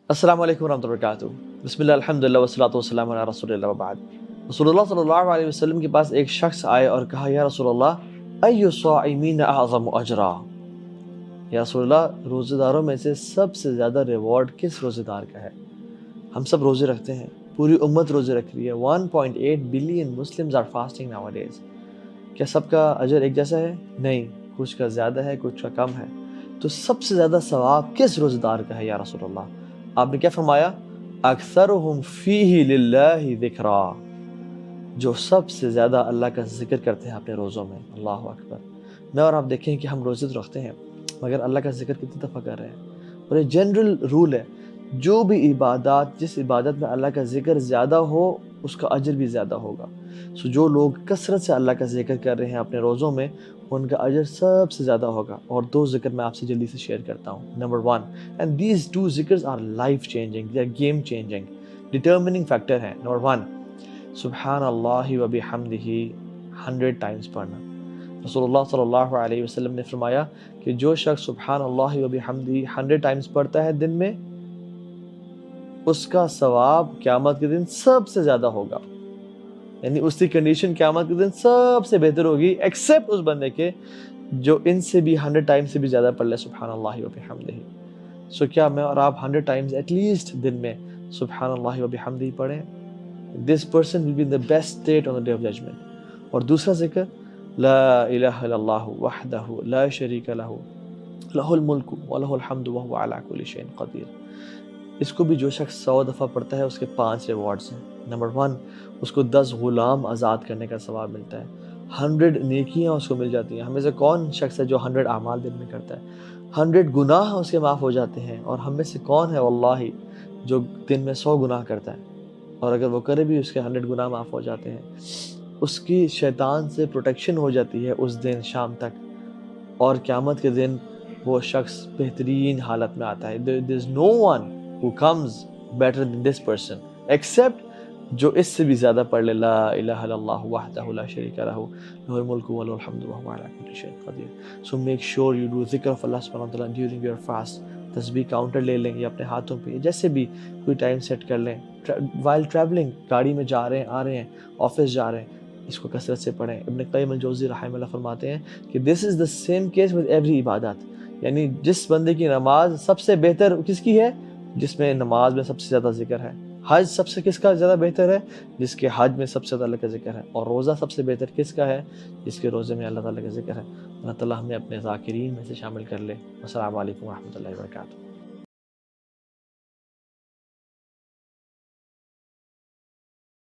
السلام علیکم ورحمۃ اللہ وبرکاتہ۔ بسم اللہ الحمدللہ والصلاۃ والسلام علی رسول اللہ وبعد۔ رسول اللہ صلی اللہ علیہ وسلم کے پاس ایک شخص آئے اور کہا یا رسول اللہ ای الصائمین اعظم اجرا، یا رسول اللہ روزہ داروں میں سے سب سے زیادہ ریوارڈ کس روزہ دار کا ہے؟ ہم سب روزے رکھتے ہیں، پوری امت روزے رکھ رہی ہے، 1.8 billion Muslims are fasting nowadays. کیا سب کا اجر ایک جیسا ہے؟ نہیں، کچھ کا زیادہ ہے، کچھ کا کم ہے۔ تو سب سے زیادہ ثواب کس روزہ دار کا ہے یا رسول اللہ؟ آپ نے کیا فرمایا؟ اکثرہم فیہ للہ ذکرا، جو سب سے زیادہ اللہ کا ذکر کرتے ہیں اپنے روزوں میں۔ اللہ اکبر۔ میں اور آپ دیکھیں کہ ہم روزے تو رکھتے ہیں مگر اللہ کا ذکر کتنی دفعہ کر رہے ہیں؟ اور یہ جنرل رول ہے، جو بھی عبادات، جس عبادت میں اللہ کا ذکر زیادہ ہو اس کا اجر بھی زیادہ ہوگا۔ سو جو لوگ کثرت سے اللہ کا ذکر کر رہے ہیں اپنے روزوں میں، ان کا اجر سب سے زیادہ ہوگا۔ اور دو ذکر میں آپ سے جلدی سے شیئر کرتا ہوں۔ نمبر 1، اینڈ دیز ٹو ذکرز are life changing, they are game changing, determining factor ہیں۔ نمبر 1، سبحان اللہ و بحمدہ 100 ٹائمز پڑھنا۔ رسول اللہ صلی اللہ علیہ وسلم نے فرمایا کہ جو شخص سبحان اللہ و بحمدہ 100 ٹائمز پڑھتا ہے دن میں، اس کا ثواب قیامت کے دن سب سے زیادہ ہوگا، یعنی اس کی کنڈیشن قیامت کے دن سب سے بہتر ہوگی، ایکسیپٹ اس بندے کے جو ان سے بھی 100 ٹائمز سے بھی زیادہ پڑھ لے سبحان اللہ و بحمدہ۔ سو کیا میں اور آپ 100 ٹائمز ایٹ لیسٹ دن میں سبحان اللہ و بحمدہ پڑھیں؟ This person will be in the best state on the day of judgment۔ اور دوسرا ذکر، لا الہ الا اللہ وحدہ لا شریک لہ لہ الملک ولہ الحمد وہو علی کل شیء قدیر۔ اس کو بھی جو شخص 100 دفعہ پڑھتا ہے اس کے 5 ریوارڈز ہیں۔ نمبر 1، اس کو 10 غلام آزاد کرنے کا ثواب ملتا ہے، 100 نیکیاں اس کو مل جاتی ہیں۔ ہمیں سے کون شخص ہے جو 100 اعمال دن میں کرتا ہے؟ 100 گناہ اس کے معاف ہو جاتے ہیں۔ اور ہم میں سے کون ہے واللہ جو دن میں 100 گناہ کرتا ہے، اور اگر وہ کرے بھی اس کے 100 گناہ معاف ہو جاتے ہیں۔ اس کی شیطان سے پروٹیکشن ہو جاتی ہے اس دن شام تک، اور قیامت کے دن وہ شخص بہترین حالت میں آتا ہے۔ there is no one who comes better than this person except جو اس سے بھی زیادہ پڑھ لے، لا الہ الا اللہ وحدہ لا شریک لہ لہ الملک ولہ الحمد وہو علی کل شیء قدیر۔ So make sure you do ذکر of اللہ سبحانہ وتعالیٰ during your fast۔ تسبیح کاؤنٹر لے لیں یا اپنے ہاتھوں پہ، جیسے بھی کوئی ٹائم سیٹ کر لیں۔ while traveling، گاڑی میں جا رہے ہیں، آ رہے ہیں، آفس جا رہے ہیں، اس کو کثرت سے پڑھیں۔ ابن قیم الجوزی رحمہ اللہ فرماتے ہیں کہ this is the same case with every عبادات، یعنی جس بندے کی نماز سب سے بہتر کس کی ہے؟ جس میں نماز میں سب سے زیادہ ذکر ہے۔ حج سب سے کس کا زیادہ بہتر ہے؟ جس کے حج میں سب سے زیادہ اللہ کا ذکر ہے۔ اور روزہ سب سے بہتر کس کا ہے؟ جس کے روزے میں اللہ تعالیٰ کا ذکر ہے۔ اللہ تعالیٰ ہمیں اپنے ذاکرین میں سے شامل کر لے۔ السلام علیکم ورحمۃ اللہ وبرکاتہ۔